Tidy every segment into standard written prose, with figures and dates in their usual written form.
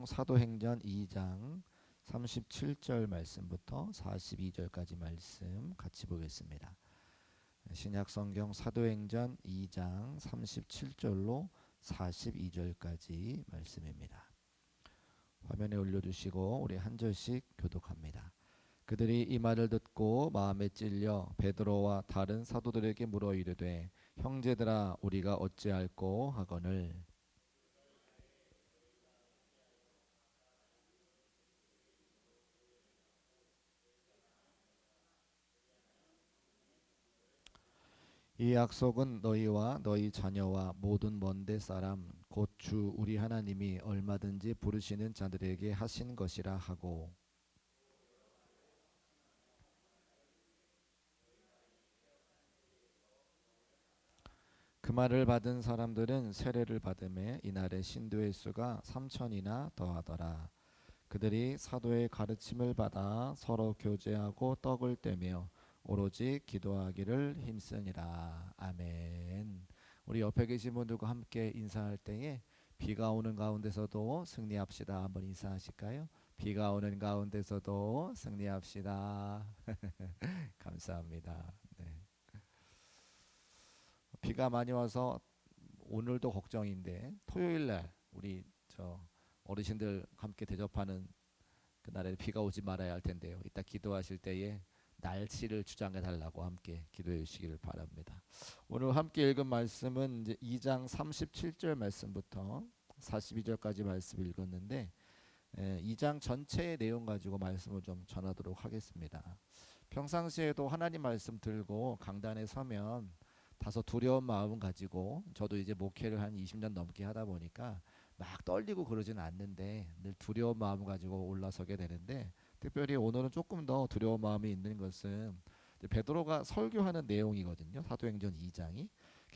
사도행전 2장 37절 말씀부터 42절까지 말씀 같이 보겠습니다. 신약성경 사도행전 2장 37절로 42절까지 말씀입니다. 화면에 올려주시고 우리 한 절씩 교독합니다. 그들이 이 말을 듣고 마음에 찔려 베드로와 다른 사도들에게 물어 이르되 형제들아 우리가 어찌할꼬 하거늘 이 약속은 너희와 너희 자녀와 모든 먼데 사람 곧 주 우리 하나님이 얼마든지 부르시는 자들에게 하신 것이라 하고 그 말을 받은 사람들은 세례를 받음에 이날의 신도의 수가 3천이나 더하더라. 그들이 사도의 가르침을 받아 서로 교제하고 떡을 떼며 오로지 기도하기를 힘쓰니라. 아멘. 우리 옆에 계신 분들과 함께 인사할 때에 비가 오는 가운데서도 승리합시다. 한번 인사하실까요? 비가 오는 가운데서도 승리합시다. 감사합니다. 네. 비가 많이 와서 오늘도 걱정인데 토요일 날 우리 어르신들 함께 대접하는 그날에 비가 오지 말아야 할 텐데요. 이따 기도하실 때에 날씨를 주장해 달라고 함께 기도해 주시기를 바랍니다. 오늘 함께 읽은 말씀은 이제 2장 37절 말씀부터 42절까지 말씀 읽었는데 2장 전체의 내용 가지고 말씀을 좀 전하도록 하겠습니다. 평상시에도 하나님 말씀 들고 강단에 서면 다소 두려운 마음 가지고 저도 이제 목회를 한 20년 넘게 하다 보니까 막 떨리고 그러지는 않는데 늘 두려운 마음 가지고 올라서게 되는데 특별히 오늘은 조금 더 두려운 마음이 있는 것은 베드로가 설교하는 내용이거든요. 사도행전 2장이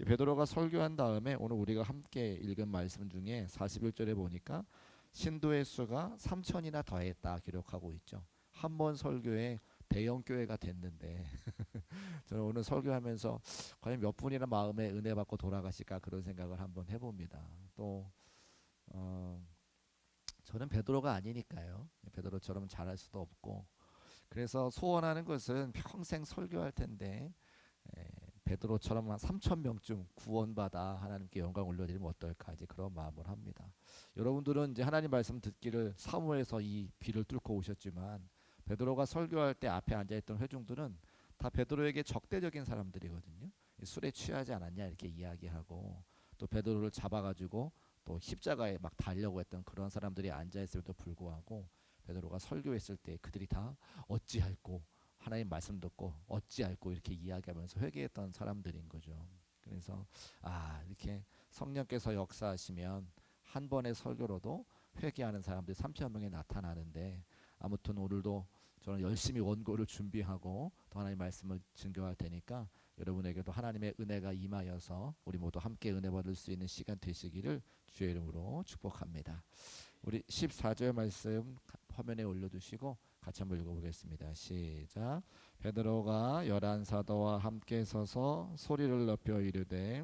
베드로가 설교한 다음에 오늘 우리가 함께 읽은 말씀 중에 41절에 보니까 신도의 수가 3천이나 더했다 기록하고 있죠. 한 번 설교에 대형 교회가 됐는데 저는 오늘 설교하면서 과연 몇 분이나 마음에 은혜 받고 돌아가실까 그런 생각을 한번 해봅니다. 또 어, 저는 베드로가 아니니까요. 베드로처럼 잘할 수도 없고 그래서 소원하는 것은 평생 설교할 텐데 베드로처럼 한 3천 명쯤 구원받아 하나님께 영광 올려드리면 어떨까 이제 그런 마음을 합니다. 여러분들은 이제 하나님 말씀 듣기를 사무에서 이 비를 뚫고 오셨지만 베드로가 설교할 때 앞에 앉아있던 회중들은 다 베드로에게 적대적인 사람들이거든요. 술에 취하지 않았냐 이렇게 이야기하고 또 베드로를 잡아가지고 또 십자가에 막 달려고 했던 그런 사람들이 앉아있음에도 불구하고 베드로가 설교했을 때 그들이 다 어찌할꼬 하나님 말씀 듣고 어찌할꼬 이렇게 이야기하면서 회개했던 사람들인 거죠. 그래서 이렇게 성령께서 역사하시면 한 번의 설교로도 회개하는 사람들이 3천 명에 나타나는데 아무튼 오늘도 저는 열심히 원고를 준비하고 또 하나님 말씀을 증거할 테니까 여러분에게도 하나님의 은혜가 임하여서 우리 모두 함께 은혜 받을 수 있는 시간 되시기를 주의 이름으로 축복합니다. 우리 14절 말씀 화면에 올려두시고 같이 한번 읽어보겠습니다. 시작. 베드로가 열한 사도와 함께 서서 소리를 높여 이르되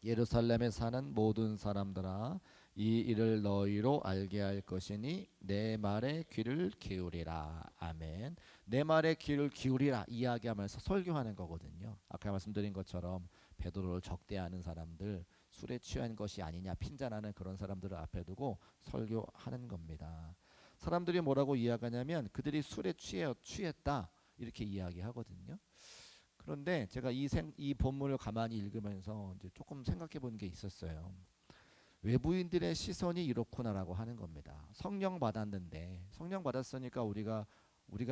예루살렘에 사는 모든 사람들아 이 일을 너희로 알게 할 것이니 내 말에 귀를 기울이라. 아멘. 내 말에 귀를 기울이라 이야기하면서 설교하는 거거든요. 아까 말씀드린 것처럼 베드로를 적대하는 사람들, 술에 취한 것이 아니냐 핀잔하는 그런 사람들을 앞에 두고 설교하는 겁니다. 사람들이 뭐라고 이야기하냐면 그들이 술에 취했다 이렇게 이야기하거든요. 그런데 제가 이 본문을 가만히 읽으면서 이제 조금 생각해 본 게 있었어요. 외부인들의 시선이 이렇구나라고 하는 겁니다. 성령 받았는데 성령 받았으니까 우리가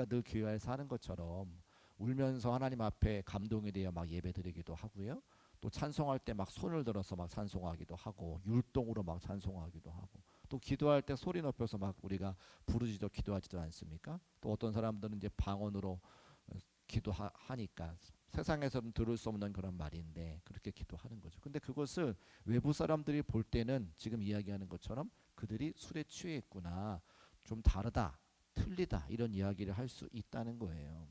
늘 교회에서 하는 것처럼 울면서 하나님 앞에 감동이 되어 막 예배드리기도 하고요. 또 찬송할 때 막 손을 들어서 막 찬송하기도 하고 율동으로 막 찬송하기도 하고 또 기도할 때 소리 높여서 막 우리가 부르짖어 기도하지도 않습니까? 또 어떤 사람들은 이제 방언으로 기도하니까 세상에서는 들을 수 없는 그런 말인데 그렇게 기도하는 거죠. 근데 그것을 외부 사람들이 볼 때는 지금 이야기하는 것처럼 그들이 술에 취해 있구나, 좀 다르다, 틀리다 이런 이야기를 할 수 있다는 거예요.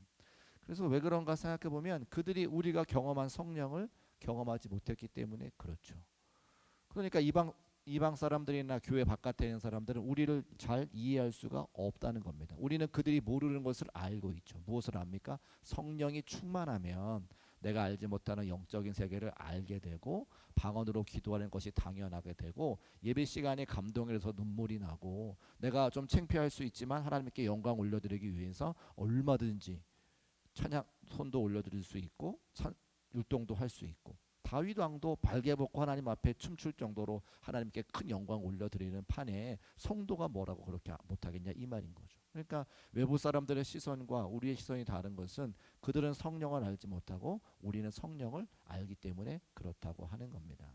그래서 왜 그런가 생각해 보면 그들이 우리가 경험한 성령을 경험하지 못했기 때문에 그렇죠. 그러니까 이방 이방 사람들이나 교회 바깥에 있는 사람들은 우리를 잘 이해할 수가 없다는 겁니다. 우리는 그들이 모르는 것을 알고 있죠. 무엇을 압니까? 성령이 충만하면 내가 알지 못하는 영적인 세계를 알게 되고 방언으로 기도하는 것이 당연하게 되고 예배 시간에 감동해서 눈물이 나고 내가 좀 창피할 수 있지만 하나님께 영광 올려드리기 위해서 얼마든지 찬양 손도 올려드릴 수 있고 율동도 할 수 있고 다윗 왕도 발개 벗고 하나님 앞에 춤출 정도로 하나님께 큰 영광 올려드리는 판에 성도가 뭐라고 그렇게 못하겠냐 이 말인 거죠. 그러니까 외부 사람들의 시선과 우리의 시선이 다른 것은 그들은 성령을 알지 못하고 우리는 성령을 알기 때문에 그렇다고 하는 겁니다.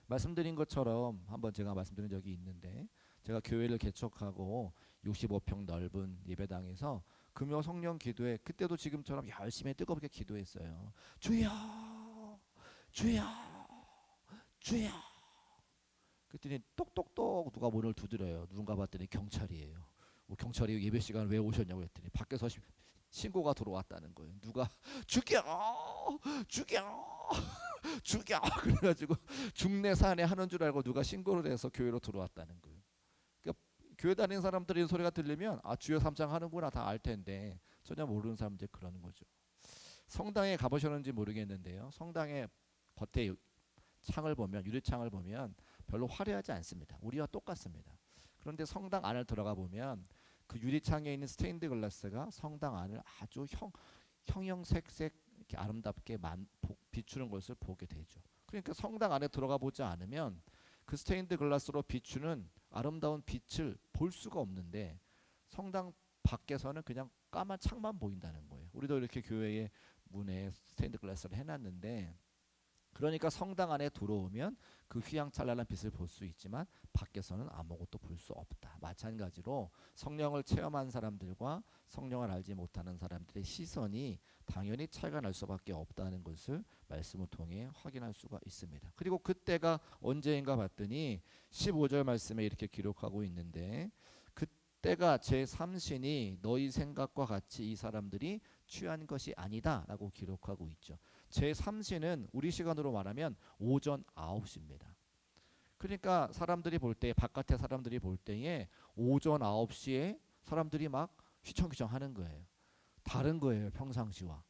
말씀드린 것처럼 한번 제가 말씀드린 적이 있는데 제가 교회를 개척하고 65평 넓은 예배당에서 금요 성령 기도회 그때도 지금처럼 열심히 뜨겁게 기도했어요. 주여 주여 주여. 그랬더니 똑똑똑 누가 문을 두드려요. 누군가 봤더니 경찰이에요. 경찰이 예배 시간 왜 오셨냐고 했더니 밖에서 신고가 들어왔다는 거예요. 누가 죽여 죽여 죽여 그래가지고 중내산에 하는 줄 알고 누가 신고를 해서 교회로 들어왔다는 거예요. 그러니까 교회 다니는 사람들이 소리가 들리면 아 주여 삼창 하는구나 다 알 텐데 전혀 모르는 사람들이 그러는 거죠. 성당에 가보셨는지 모르겠는데요. 성당의 겉에 창을 보면 유리창을 보면 별로 화려하지 않습니다. 우리와 똑같습니다. 그런데 성당 안을 들어가 보면 그 유리창에 있는 스테인드 글라스가 성당 안을 아주 형형색색 이렇게 아름답게 비추는 것을 보게 되죠. 그러니까 성당 안에 들어가 보지 않으면 그 스테인드 글라스로 비추는 아름다운 빛을 볼 수가 없는데 성당 밖에서는 그냥 까만 창만 보인다는 거예요. 우리도 이렇게 교회의 문에 스테인드 글라스를 해놨는데 그러니까 성당 안에 들어오면 그 휘황찬란한 빛을 볼 수 있지만 밖에서는 아무것도 볼 수 없다. 마찬가지로 성령을 체험한 사람들과 성령을 알지 못하는 사람들의 시선이 당연히 차이가 날 수밖에 없다는 것을 말씀을 통해 확인할 수가 있습니다. 그리고 그때가 언제인가 봤더니 15절 말씀에 이렇게 기록하고 있는데 그때가 제3신이 너희 생각과 같이 이 사람들이 취한 것이 아니다 라고 기록하고 있죠. 제3신은 우리 시간으로 말하면 오전 9시입니다. 그러니까 사람들이 볼 때 바깥에 사람들이 볼 때에 오전 9시에 사람들이 막 휘청휘청 하는 거예요. 다른 거예요. 평상시와.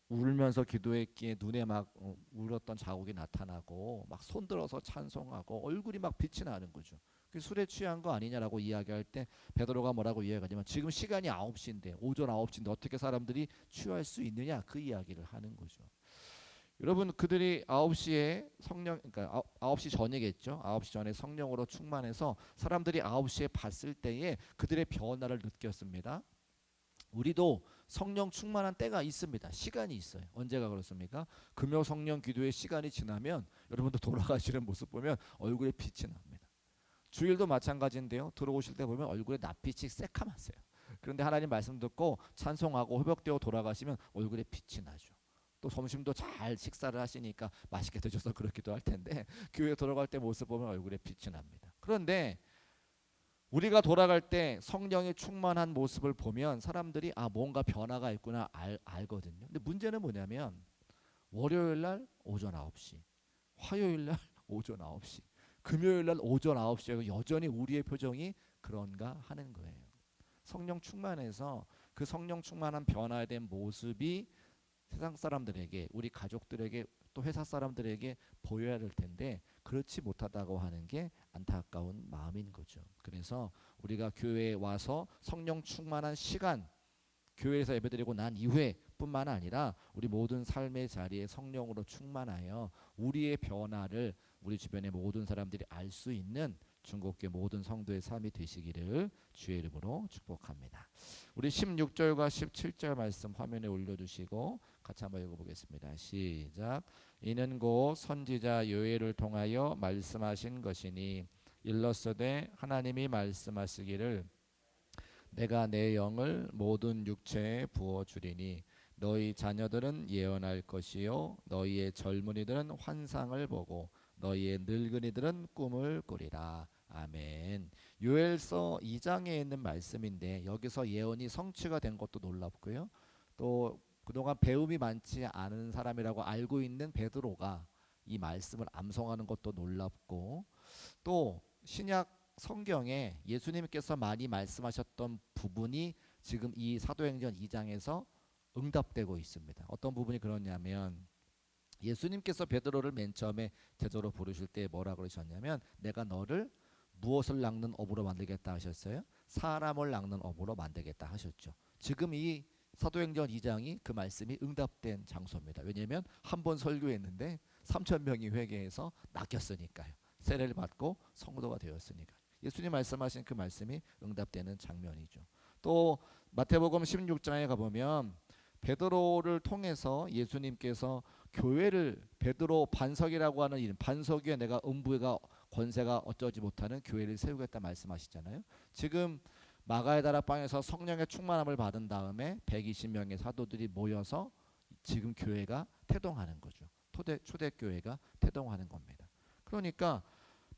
울면서 기도했기에 눈에 막 울었던 자국이 나타나고 막 손들어서 찬송하고 얼굴이 막 빛이 나는 거죠. 술에 취한 거 아니냐라고 이야기할 때 베드로가 뭐라고 이야기하냐면 지금 시간이 9시인데 오전 9시인데 어떻게 사람들이 취할 수 있느냐 그 이야기를 하는 거죠. 여러분 그들이 9시에 성령 그러니까 9시 전이겠죠. 9시 전에 성령으로 충만해서 사람들이 9시에 봤을 때에 그들의 변화를 느꼈습니다. 우리도 성령 충만한 때가 있습니다. 시간이 있어요. 언제가 그렇습니까? 금요 성령 기도의 시간이 지나면 여러분도 돌아가시는 모습 보면 얼굴에 빛이 납니다. 주일도 마찬가지인데요. 들어오실 때 보면 얼굴에 낯빛이 새카맣어요. 그런데 하나님 말씀 듣고 찬송하고 회복되어 돌아가시면 얼굴에 빛이 나죠. 또 점심도 잘 식사를 하시니까 맛있게 드셔서 그렇기도 할 텐데 교회 돌아갈 때 모습 보면 얼굴에 빛이 납니다. 그런데 우리가 돌아갈 때 성령의 충만한 모습을 보면 사람들이 아 뭔가 변화가 있구나 알거든요. 근데 문제는 뭐냐면 월요일 날 오전 9시, 화요일 날 오전 9시, 금요일 날 오전 9시에 여전히 우리의 표정이 그런가 하는 거예요. 성령 충만해서 그 성령 충만한 변화된 모습이 세상 사람들에게 우리 가족들에게 또 회사 사람들에게 보여야 될 텐데 그렇지 못하다고 하는 게 안타까운 마음인 거죠. 그래서 우리가 교회에 와서 성령 충만한 시간 교회에서 예배드리고 난 이후에 뿐만 아니라 우리 모든 삶의 자리에 성령으로 충만하여 우리의 변화를 우리 주변의 모든 사람들이 알 수 있는 중국교회 모든 성도의 삶이 되시기를 주의 이름으로 축복합니다. 우리 16절과 17절 말씀 화면에 올려주시고 같이 한번 읽어보겠습니다. 시작. 이는 곧 선지자 요엘을 통하여 말씀하신 것이니 일렀으되 하나님이 말씀하시기를 내가 내 영을 모든 육체에 부어주리니 너희 자녀들은 예언할 것이요 너희의 젊은이들은 환상을 보고 너희의 늙은이들은 꿈을 꾸리라. 아멘. 요엘서 2장에 있는 말씀인데 여기서 예언이 성취가 된 것도 놀랍고요. 또 그동안 배움이 많지 않은 사람이라고 알고 있는 베드로가 이 말씀을 암송하는 것도 놀랍고 또 신약 성경에 예수님께서 많이 말씀하셨던 부분이 지금 이 사도행전 2장에서 응답되고 있습니다. 어떤 부분이 그러냐면 예수님께서 베드로를 맨 처음에 제자로 부르실 때 뭐라 그러셨냐면 내가 너를 무엇을 낚는 업으로 만들겠다 하셨어요? 사람을 낚는 업으로 만들겠다 하셨죠. 지금 이 사도행전 2장이 그 말씀이 응답된 장소입니다. 왜냐하면 한 번 설교했는데 3천 명이 회개해서 낚였으니까요. 세례를 받고 성도가 되었으니까. 예수님 말씀하신 그 말씀이 응답되는 장면이죠. 또 마태복음 16장에 가보면 베드로를 통해서 예수님께서 교회를 베드로 반석이라고 하는 이름, 반석 위에 내가 음부가 권세가 어쩌지 못하는 교회를 세우겠다 말씀하시잖아요. 지금 마가의 다락방에서 성령의 충만함을 받은 다음에 120명의 사도들이 모여서 지금 교회가 태동하는 거죠. 초대교회가 태동하는 겁니다. 그러니까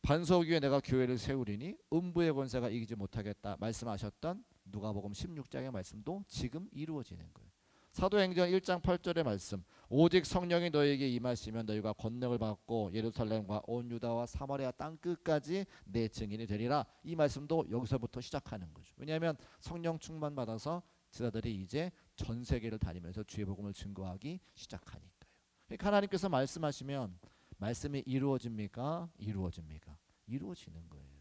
반석 위에 내가 교회를 세우리니 음부의 권세가 이기지 못하겠다 말씀하셨던 누가복음 16장의 말씀도 지금 이루어지는 거예요. 사도행전 1장 8절의 말씀, 오직 성령이 너에게 임하시면 너희가 권능을 받고 예루살렘과 온 유다와 사마리아 땅 끝까지 내 증인이 되리라. 이 말씀도 여기서부터 시작하는 거죠. 왜냐하면 성령 충만 받아서 제자들이 이제 전 세계를 다니면서 주의 복음을 증거하기 시작하니까요. 그러니까 하나님께서 말씀하시면 말씀이 이루어집니까? 이루어집니까? 이루어지는 거예요.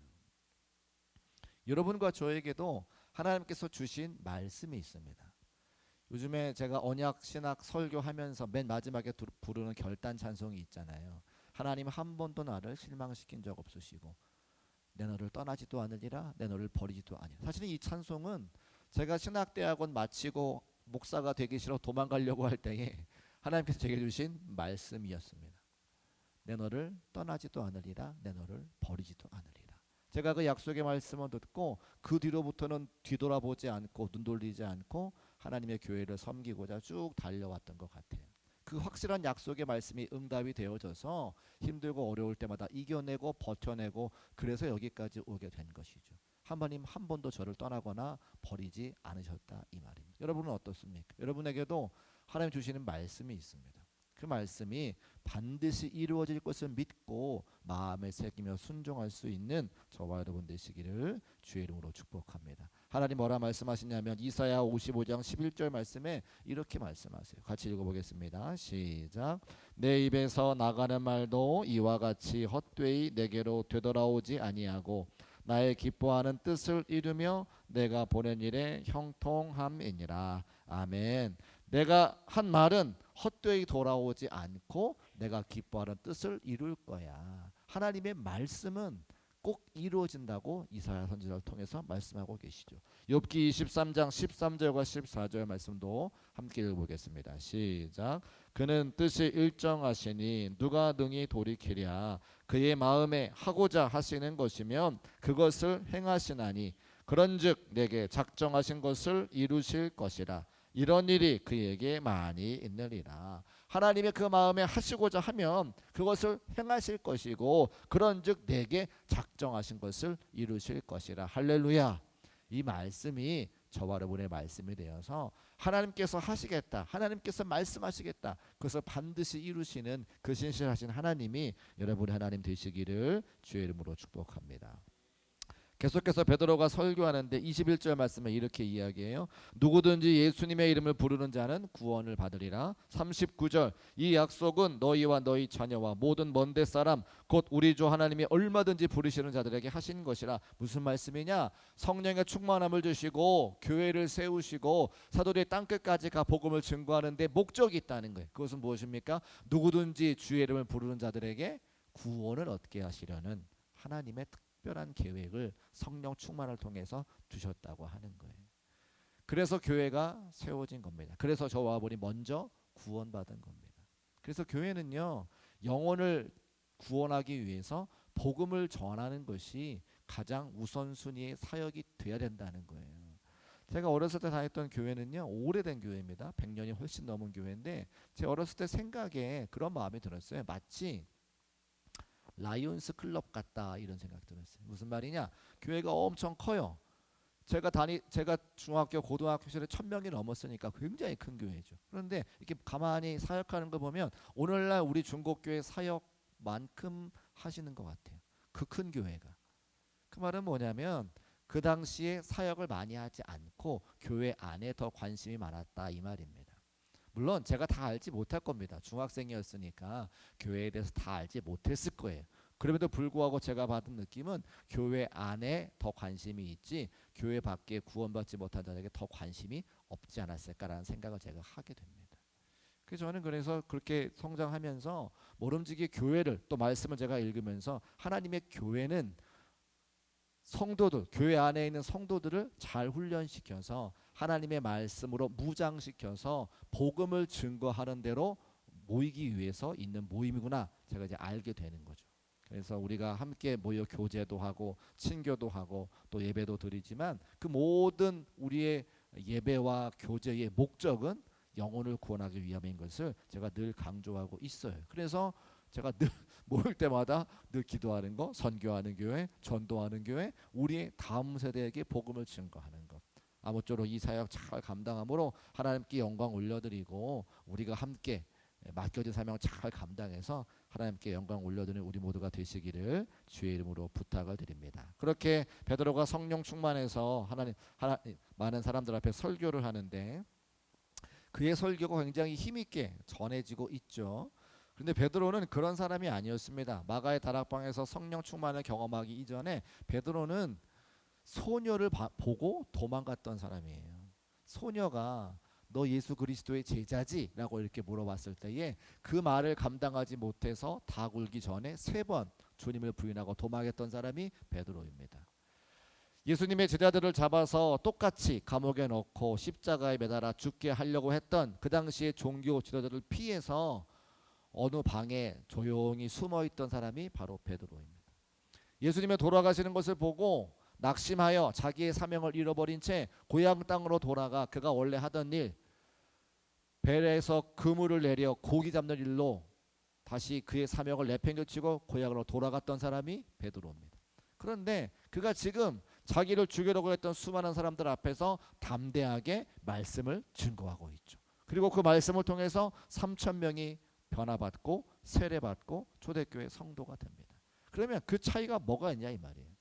여러분과 저에게도 하나님께서 주신 말씀이 있습니다. 요즘에 제가 언약 신학 설교하면서 맨 마지막에 부르는 결단 찬송이 있잖아요. 하나님 한 번도 나를 실망시킨 적 없으시고 내 너를 떠나지도 않으리라 내 너를 버리지도 아니라. 사실은 이 찬송은 제가 신학대학원 마치고 목사가 되기 싫어 도망가려고 할 때에 하나님께서 제게 주신 말씀이었습니다. 내 너를 떠나지도 않으리라 내 너를 버리지도 않으리라. 제가 그 약속의 말씀을 듣고 그 뒤로부터는 뒤돌아보지 않고 눈 돌리지 않고 하나님의 교회를 섬기고자 쭉 달려왔던 것 같아요. 그 확실한 약속의 말씀이 응답이 되어져서 힘들고 어려울 때마다 이겨내고 버텨내고 그래서 여기까지 오게 된 것이죠. 하나님 한 번도 저를 떠나거나 버리지 않으셨다 이 말입니다. 여러분은 어떻습니까? 여러분에게도 하나님 주시는 말씀이 있습니다. 그 말씀이 반드시 이루어질 것을 믿고 마음에 새기며 순종할 수 있는 저와 여러분 되시기를 주의 이름으로 축복합니다. 하나님 뭐라 말씀하시냐면 이사야 55장 11절 말씀에 이렇게 말씀하세요. 같이 읽어보겠습니다. 시작. 내 입에서 나가는 말도 이와 같이 헛되이 내게로 되돌아오지 아니하고 나의 기뻐하는 뜻을 이루며 내가 보낸 일에 형통함이니라. 아멘. 내가 한 말은 헛되이 돌아오지 않고 내가 기뻐하는 뜻을 이룰 거야. 하나님의 말씀은 꼭 이루어진다고 이사야 선지자를 통해서 말씀하고 계시죠. 욥기 23장 13절과 14절 말씀도 함께 읽어보겠습니다. 시작. 그는 뜻이 일정하시니 누가 능히 돌이키랴. 그의 마음에 하고자 하시는 것이면 그것을 행하시나니 그런즉 내게 작정하신 것을 이루실 것이라. 이런 일이 그에게 많이 있느니라. 하나님의 그 마음에 하시고자 하면 그것을 행하실 것이고 그런즉 내게 작정하신 것을 이루실 것이라. 할렐루야. 이 말씀이 저와 여러분의 말씀이 되어서 하나님께서 하시겠다, 하나님께서 말씀하시겠다, 그것을 반드시 이루시는 그 신실하신 하나님이 여러분의 하나님 되시기를 주의 이름으로 축복합니다. 계속해서 베드로가 설교하는데 21절 말씀에 이렇게 이야기해요. 누구든지 예수님의 이름을 부르는 자는 구원을 받으리라. 39절 이 약속은 너희와 너희 자녀와 모든 먼데 사람 곧 우리 주 하나님이 얼마든지 부르시는 자들에게 하신 것이라. 무슨 말씀이냐? 성령의 충만함을 주시고 교회를 세우시고 사도들의 땅끝까지 가 복음을 증거하는 데 목적이 있다는 거예요. 그것은 무엇입니까? 누구든지 주의 이름을 부르는 자들에게 구원을 얻게 하시려는 하나님의 특별한 계획을 성령 충만을 통해서 두셨다고 하는 거예요. 그래서 교회가 세워진 겁니다. 그래서 저와 여러분이 먼저 구원받은 겁니다. 그래서 교회는요, 영혼을 구원하기 위해서 복음을 전하는 것이 가장 우선순위의 사역이 돼야 된다는 거예요. 제가 어렸을 때 다녔던 교회는요, 오래된 교회입니다. 100년이 훨씬 넘은 교회인데 제 어렸을 때 생각에 그런 마음이 들었어요. 마치 라이온스 클럽 같다 이런 생각 들었어요. 무슨 말이냐? 교회가 엄청 커요. 제가 중학교 고등학교 시절에 1000명이 넘었으니까 굉장히 큰 교회죠. 그런데 이렇게 가만히 사역하는 거 보면 오늘날 우리 중국교회 사역만큼 하시는 것 같아요. 그 큰 교회가. 그 말은 뭐냐면 그 당시에 사역을 많이 하지 않고 교회 안에 더 관심이 많았다 이 말입니다. 물론 제가 다 알지 못할 겁니다. 중학생이었으니까 교회에 대해서 다 알지 못했을 거예요. 그럼에도 불구하고 제가 받은 느낌은 교회 안에 더 관심이 있지 교회 밖에 구원받지 못한 자에게 더 관심이 없지 않았을까라는 생각을 제가 하게 됩니다. 그래서 저는 그래서 그렇게 성장하면서 모름지기 교회를 또 말씀을 제가 읽으면서 하나님의 교회는 성도들, 교회 안에 있는 성도들을 잘 훈련시켜서 하나님의 말씀으로 무장시켜서 복음을 증거하는 대로 모이기 위해서 있는 모임이구나 제가 이제 알게 되는 거죠. 그래서 우리가 함께 모여 교제도 하고 친교도 하고 또 예배도 드리지만 그 모든 우리의 예배와 교제의 목적은 영혼을 구원하기 위함인 것을 제가 늘 강조하고 있어요. 그래서 제가 늘 모일 때마다 늘 기도하는 거, 선교하는 교회, 전도하는 교회, 우리의 다음 세대에게 복음을 증거하는 것. 아무쪼록 이 사역 잘 감당함으로 하나님께 영광 올려드리고 우리가 함께 맡겨진 사명 잘 감당해서 하나님께 영광 올려드리는 우리 모두가 되시기를 주의 이름으로 부탁을 드립니다. 그렇게 베드로가 성령 충만해서 하나님 많은 사람들 앞에 설교를 하는데 그의 설교가 굉장히 힘있게 전해지고 있죠. 그런데 베드로는 그런 사람이 아니었습니다. 마가의 다락방에서 성령 충만을 경험하기 이전에 베드로는 소녀를 보고 도망갔던 사람이에요. 소녀가 너 예수 그리스도의 제자지? 라고 이렇게 물어봤을 때에 그 말을 감당하지 못해서 다 굴기 전에 3번 주님을 부인하고 도망했던 사람이 베드로입니다. 예수님의 제자들을 잡아서 똑같이 감옥에 넣고 십자가에 매달아 죽게 하려고 했던 그 당시의 종교 지도자들을 피해서 어느 방에 조용히 숨어있던 사람이 바로 베드로입니다. 예수님의 돌아가시는 것을 보고 낙심하여 자기의 사명을 잃어버린 채 고향 땅으로 돌아가 그가 원래 하던 일, 배에서 그물을 내려 고기 잡는 일로 다시 그의 사명을 내팽개치고 고향으로 돌아갔던 사람이 베드로입니다. 그런데 그가 지금 자기를 죽이려고 했던 수많은 사람들 앞에서 담대하게 말씀을 증거하고 있죠. 그리고 그 말씀을 통해서 3,000명이 변화받고 세례받고 초대교회 성도가 됩니다. 그러면 그 차이가 뭐가 있냐 이 말이에요.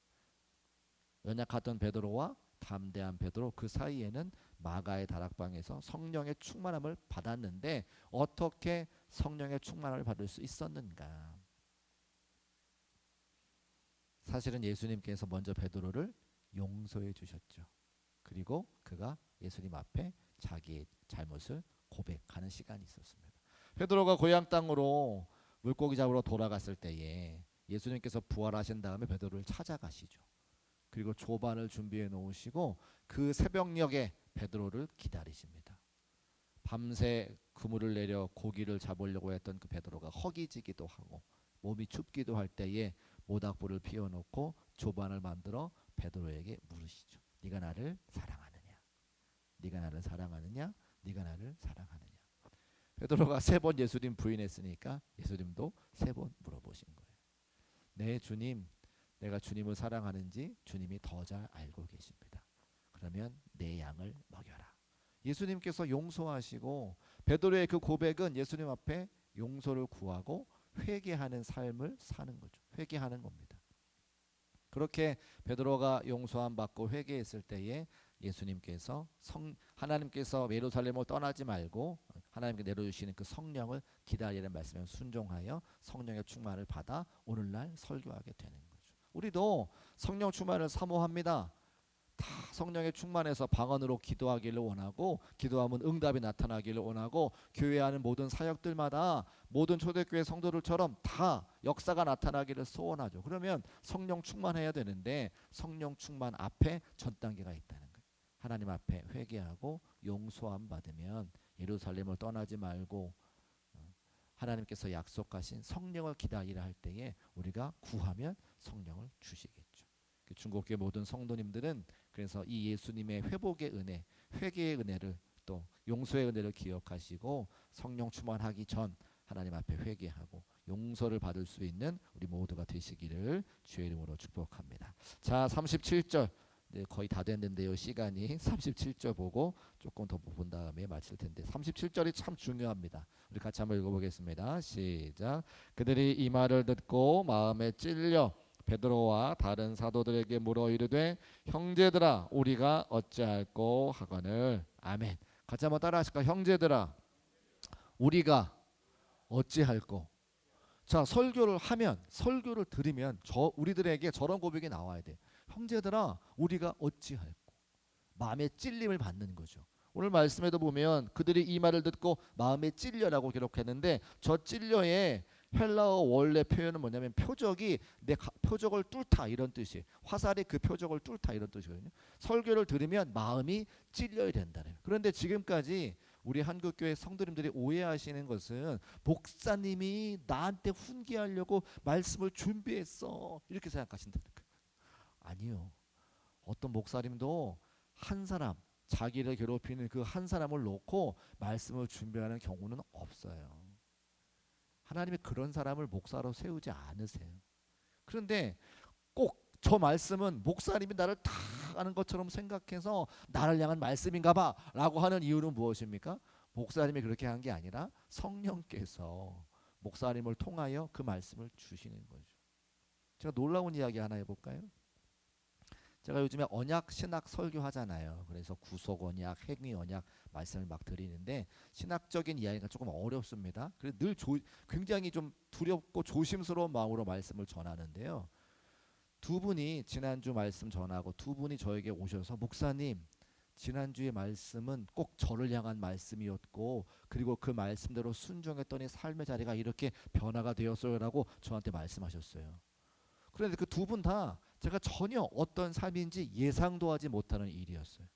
연약하던 베드로와 담대한 베드로 그 사이에는 마가의 다락방에서 성령의 충만함을 받았는데 어떻게 성령의 충만함을 받을 수 있었는가? 사실은 예수님께서 먼저 베드로를 용서해 주셨죠. 그리고 그가 예수님 앞에 자기의 잘못을 고백하는 시간이 있었습니다. 베드로가 고향 땅으로 물고기 잡으러 돌아갔을 때에 예수님께서 부활하신 다음에 베드로를 찾아가시죠. 그리고 조반을 준비해 놓으시고 그 새벽녘에 베드로를 기다리십니다. 밤새 그물을 내려 고기를 잡으려고 했던 그 베드로가 허기지기도 하고 몸이 춥기도 할 때에 모닥불을 피워놓고 조반을 만들어 베드로에게 물으시죠. 네가 나를 사랑하느냐? 네가 나를 사랑하느냐? 네가 나를 사랑하느냐? 베드로가 3번 예수님 부인했으니까 예수님도 3번 물어보신 거예요. 네 주님, 내가 주님을 사랑하는지 주님이 더 잘 알고 계십니다. 그러면 내 양을 먹여라. 예수님께서 용서하시고 베드로의 그 고백은 예수님 앞에 용서를 구하고 회개하는 삶을 사는 거죠. 회개하는 겁니다. 그렇게 베드로가 용서함 받고 회개했을 때에 예수님께서 하나님께서 예루살렘을 떠나지 말고 하나님께 내려주시는 그 성령을 기다리는 말씀에 순종하여 성령의 충만을 받아 오늘날 설교하게 되는 거죠. 우리도 성령 충만을 사모합니다. 다 성령의 충만해서 방언으로 기도하기를 원하고 기도하면 응답이 나타나기를 원하고 교회 안의 모든 사역들마다 모든 초대교회 성도들처럼 다 역사가 나타나기를 소원하죠. 그러면 성령 충만해야 되는데 성령 충만 앞에 전 단계가 있다는 거예요. 하나님 앞에 회개하고 용서함 받으면 예루살렘을 떠나지 말고 하나님께서 약속하신 성령을 기다리라 할 때에 우리가 구하면 성령을 주시겠죠. 중국교회 모든 성도님들은 그래서 이 예수님의 회복의 은혜, 회개의 은혜를 또 용서의 은혜를 기억하시고 성령 충만하기 전 하나님 앞에 회개하고 용서를 받을 수 있는 우리 모두가 되시기를 주의 이름으로 축복합니다. 자, 37절 네, 거의 다 됐는데요. 시간이 37절 보고 조금 더 본 다음에 마칠 텐데 37절이 참 중요합니다. 우리 같이 한번 읽어보겠습니다. 시작. 그들이 이 말을 듣고 마음에 찔려 베드로와 다른 사도들에게 물어 이르되 형제들아 우리가 어찌할꼬 하거늘. 아멘. 같이 한번 따라 하실까? 형제들아 우리가 어찌할꼬. 자, 설교를 하면, 설교를 들으면 우리들에게 저런 고백이 나와야 돼. 형제들아 우리가 어찌할꼬. 마음의 찔림을 받는 거죠. 오늘 말씀에도 보면 그들이 이 말을 듣고 마음에 찔려라고 기록했는데, 저 찔려의 헬라어 원래 표현은 뭐냐면 표적이 표적을 뚫다 이런 뜻이에요. 화살이 그 표적을 뚫다 이런 뜻이거든요. 설교를 들으면 마음이 찔려야 된다는. 그런데 지금까지 우리 한국교회 성도님들이 오해하시는 것은 목사님이 나한테 훈계하려고 말씀을 준비했어 이렇게 생각하신다는 거예요. 아니요. 어떤 목사님도 한 사람, 자기를 괴롭히는 그 한 사람을 놓고 말씀을 준비하는 경우는 없어요. 하나님이 그런 사람을 목사로 세우지 않으세요. 그런데 꼭 저 말씀은 목사님이 나를 다 아는 것처럼 생각해서 나를 향한 말씀인가 봐 라고 하는 이유는 무엇입니까? 목사님이 그렇게 한 게 아니라 성령께서 목사님을 통하여 그 말씀을 주시는 거죠. 제가 놀라운 이야기 하나 해볼까요? 제가 요즘에 언약 신학 설교하잖아요. 그래서 구속 언약, 행위 언약 말씀을 막 드리는데 신학적인 이야기가 조금 어렵습니다. 그래서 늘 굉장히 좀 두렵고 조심스러운 마음으로 말씀을 전하는데요. 두 분이 지난주 말씀 전하고 두 분이 저에게 오셔서 목사님 지난주의 말씀은 꼭 저를 향한 말씀이었고 그리고 그 말씀대로 순종했더니 삶의 자리가 이렇게 변화가 되었어요라고 저한테 말씀하셨어요. 그런데 그 두 분 다 제가 전혀 어떤 삶인지 예상도 하지 못하는 일이었어요.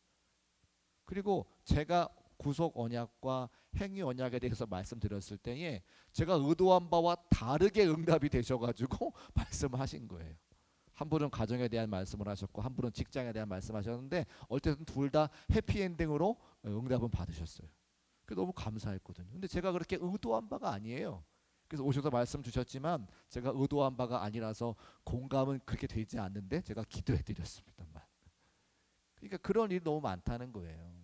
그리고 제가 구속 언약과 행위 언약에 대해서 말씀드렸을 때에 제가 의도한 바와 다르게 응답이 되셔가지고 말씀하신 거예요. 한 분은 가정에 대한 말씀을 하셨고 한 분은 직장에 대한 말씀하셨는데 어쨌든 둘 다 해피엔딩으로 응답은 받으셨어요. 그게 너무 감사했거든요. 근데 제가 그렇게 의도한 바가 아니에요. 그래서 오셔서 말씀 주셨지만 제가 의도한 바가 아니라서 공감은 그렇게 되지 않는데 제가 기도해 드렸습니다만. 그러니까 그런 일이 너무 많다는 거예요.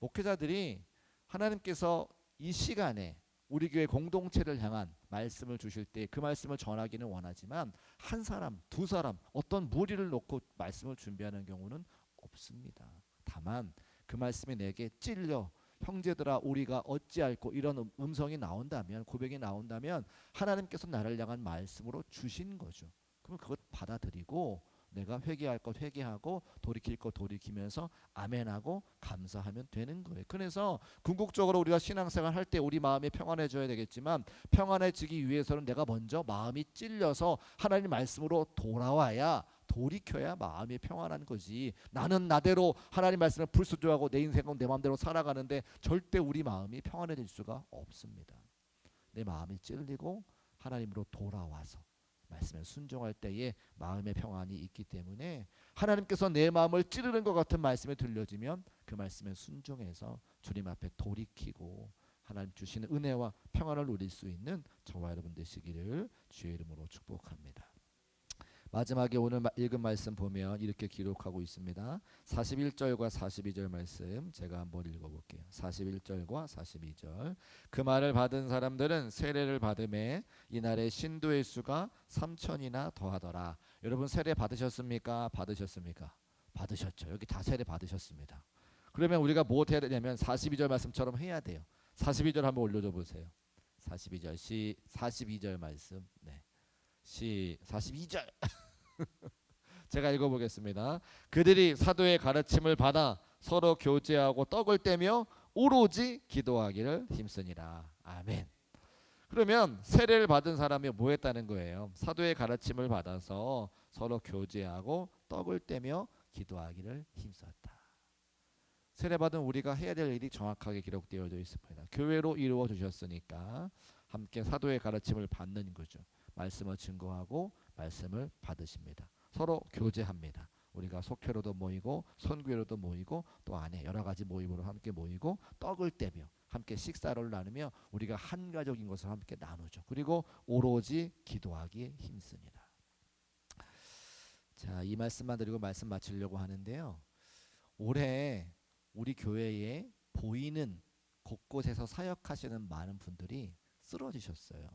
목회자들이 하나님께서 이 시간에 우리 교회 공동체를 향한 말씀을 주실 때 그 말씀을 전하기는 원하지만 한 사람, 두 사람, 어떤 무리를 놓고 말씀을 준비하는 경우는 없습니다. 다만 그 말씀이 내게 찔려 형제들아 우리가 어찌할꼬 이런 음성이 나온다면, 고백이 나온다면 하나님께서 나를 향한 말씀으로 주신 거죠. 그럼 그것 받아들이고 내가 회개할 것 회개하고 돌이킬 것 돌이키면서 아멘하고 감사하면 되는 거예요. 그래서 궁극적으로 우리가 신앙생활 할 때 우리 마음이 평안해져야 되겠지만 평안해지기 위해서는 내가 먼저 마음이 찔려서 하나님 말씀으로 돌아와야 돌이켜야 마음이 평안한 거지. 나는 나대로 하나님 말씀을 불순종하고 내 인생은 내 마음대로 살아가는데 절대 우리 마음이 평안해질 수가 없습니다. 내 마음이 찔리고 하나님으로 돌아와서 말씀에 순종할 때에 마음의 평안이 있기 때문에 하나님께서 내 마음을 찌르는 것 같은 말씀이 들려지면 그 말씀에 순종해서 주님 앞에 돌이키고 하나님 주시는 은혜와 평안을 누릴 수 있는 저와 여러분 되시기를 주의 이름으로 축복합니다. 마지막에 오늘 읽은 말씀 보면 이렇게 기록하고 있습니다. 41절과 42절 말씀 제가 한번 읽어볼게요. 41절과 42절. 그 말을 받은 사람들은 세례를 받음에 이날의 신도의 수가 3천이나 더하더라. 여러분 세례 받으셨습니까? 받으셨습니까? 받으셨죠. 여기 다 세례 받으셨습니다. 그러면 우리가 뭐 해야 되냐면 42절 말씀처럼 해야 돼요. 42절 한번 올려줘 보세요. 42절 42절 말씀. 네. 42절 제가 읽어보겠습니다. 그들이 사도의 가르침을 받아 서로 교제하고 떡을 떼며 오로지 기도하기를 힘쓰니라. 아멘. 그러면 세례를 받은 사람이 뭐 했다는 거예요? 사도의 가르침을 받아서 서로 교제하고 떡을 떼며 기도하기를 힘썼다. 세례 받은 우리가 해야 될 일이 정확하게 기록되어져 있습니다. 교회로 이루어 주셨으니까 함께 사도의 가르침을 받는 거죠. 말씀을 증거하고 말씀을 받으십니다. 서로 교제합니다. 우리가 속회로도 모이고 선교회로도 모이고 또 안에 여러 가지 모임으로 함께 모이고 떡을 떼며 함께 식사를 나누며 우리가 한 가족인 것을 함께 나누죠. 그리고 오로지 기도하기에 힘씁니다. 자, 이 말씀만 드리고 말씀 마치려고 하는데요. 올해 우리 교회에 보이는 곳곳에서 사역하시는 많은 분들이 쓰러지셨어요.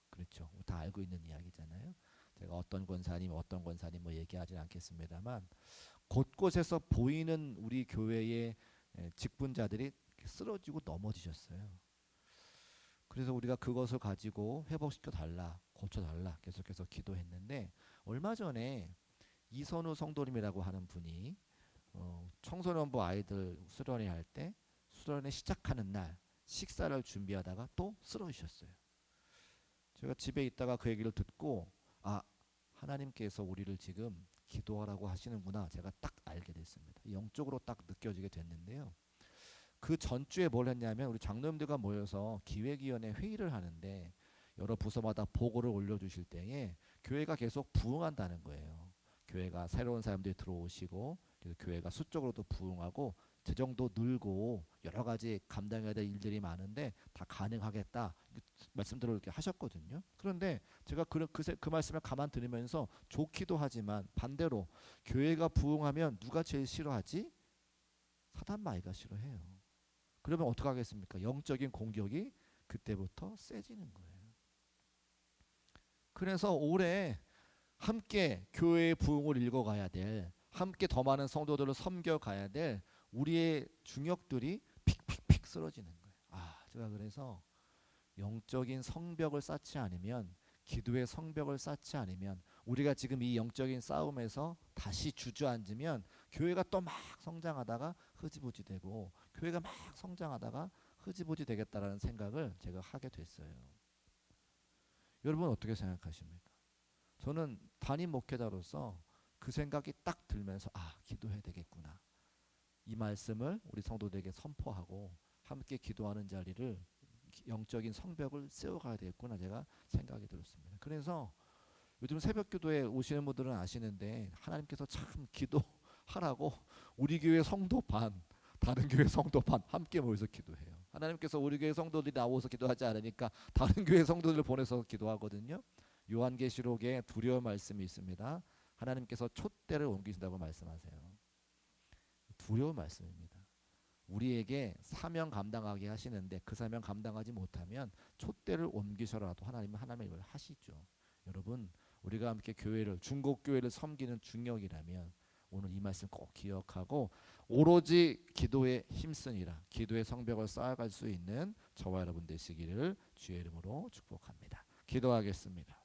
그렇죠. 다 알고 있는 이야기잖아요. 제가 어떤 권사님 뭐 얘기하진 않겠습니다만 곳곳에서 보이는 우리 교회의 직분자들이 쓰러지고 넘어지셨어요. 그래서 우리가 그것을 가지고 회복시켜 달라, 고쳐 달라 계속해서 기도했는데 얼마 전에 이선우 성도님이라고 하는 분이 청소년부 아이들 수련회 할 때 수련회 시작하는 날 식사를 준비하다가 또 쓰러지셨어요. 제가 집에 있다가 그 얘기를 듣고 아, 하나님께서 우리를 지금 기도하라고 하시는구나 제가 딱 알게 됐습니다. 영적으로 딱 느껴지게 됐는데요. 그 전주에 뭘 했냐면 우리 장로님들과 모여서 기획위원회 회의를 하는데 여러 부서마다 보고를 올려주실 때에 교회가 계속 부흥한다는 거예요. 교회가 새로운 사람들이 들어오시고 그래서 교회가 수적으로도 부흥하고 재정도 늘고 여러 가지 감당해야 될 일들이 많은데 다 가능하겠다 말씀들을 이렇게 하셨거든요. 그런데 제가 그 말씀을 가만 들으면서 좋기도 하지만 반대로 교회가 부흥하면 누가 제일 싫어하지? 사단마귀가 싫어해요. 그러면 어떻게 하겠습니까? 영적인 공격이 그때부터 세지는 거예요. 그래서 올해 함께 교회의 부흥을 읽어가야 될, 함께 더 많은 성도들을 섬겨가야 될 우리의 중역들이 픽픽픽 쓰러지는 거예요. 제가 그래서 영적인 성벽을 쌓지 않으면, 기도의 성벽을 쌓지 않으면, 우리가 지금 이 영적인 싸움에서 다시 주저앉으면 교회가 또 막 성장하다가 흐지부지 되고 교회가 막 성장하다가 흐지부지 되겠다라는 생각을 제가 하게 됐어요. 여러분 어떻게 생각하십니까? 저는 담임 목회자로서 그 생각이 딱 들면서 기도해야 되겠구나. 이 말씀을 우리 성도들에게 선포하고 함께 기도하는 자리를 영적인 성벽을 세워가야 되겠구나 제가 생각이 들었습니다. 그래서 요즘 새벽 기도에 오시는 분들은 아시는데 하나님께서 참 기도하라고 우리 교회 성도 반 다른 교회 성도 반 함께 모여서 기도해요. 하나님께서 우리 교회 성도들이 나와서 기도하지 않으니까 다른 교회 성도들을 보내서 기도하거든요. 요한계시록에 두려운 말씀이 있습니다. 하나님께서 촛대를 옮기신다고 말씀하세요. 두려운 말씀입니다. 우리에게 사명 감당하게 하시는데 그 사명 감당하지 못하면 촛대를 옮기셔라도 하나님은 하나님의 일을 하시죠. 여러분 우리가 함께 교회를 중국교회를 섬기는 중역이라면 오늘 이 말씀 꼭 기억하고 오로지 기도에 힘쓰니라 기도의 성벽을 쌓아갈 수 있는 저와 여러분 되시기를 주의 이름으로 축복합니다. 기도하겠습니다.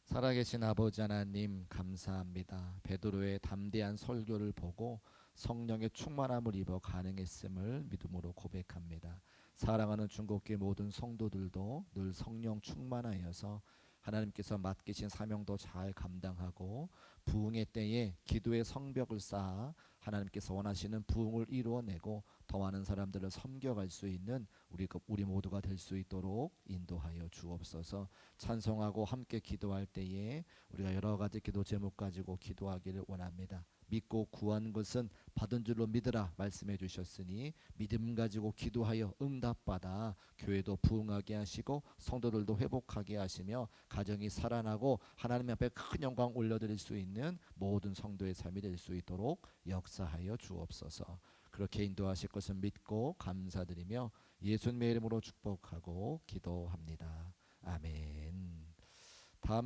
살아계신 아버지 하나님 감사합니다. 베드로의 담대한 설교를 보고 성령의 충만함을 입어 가능했음을 믿음으로 고백합니다. 사랑하는 중국교회 모든 성도들도 늘 성령 충만하여서 하나님께서 맡기신 사명도 잘 감당하고 부흥의 때에 기도의 성벽을 쌓아 하나님께서 원하시는 부흥을 이루어내고 더 많은 사람들을 섬겨갈 수 있는 우리 모두가 될 수 있도록 인도하여 주옵소서. 찬송하고 함께 기도할 때에 우리가 여러 가지 기도 제목 가지고 기도하기를 원합니다. 믿고 구한 것은 받은 줄로 믿으라 말씀해 주셨으니 믿음 가지고 기도하여 응답받아 교회도 부흥하게 하시고 성도들도 회복하게 하시며 가정이 살아나고 하나님 앞에 큰 영광 올려드릴 수 있는 모든 성도의 삶이 될 수 있도록 역사하여 주옵소서. 그렇게 인도하실 것을 믿고 감사드리며 예수님의 이름으로 축복하고 기도합니다. 아멘.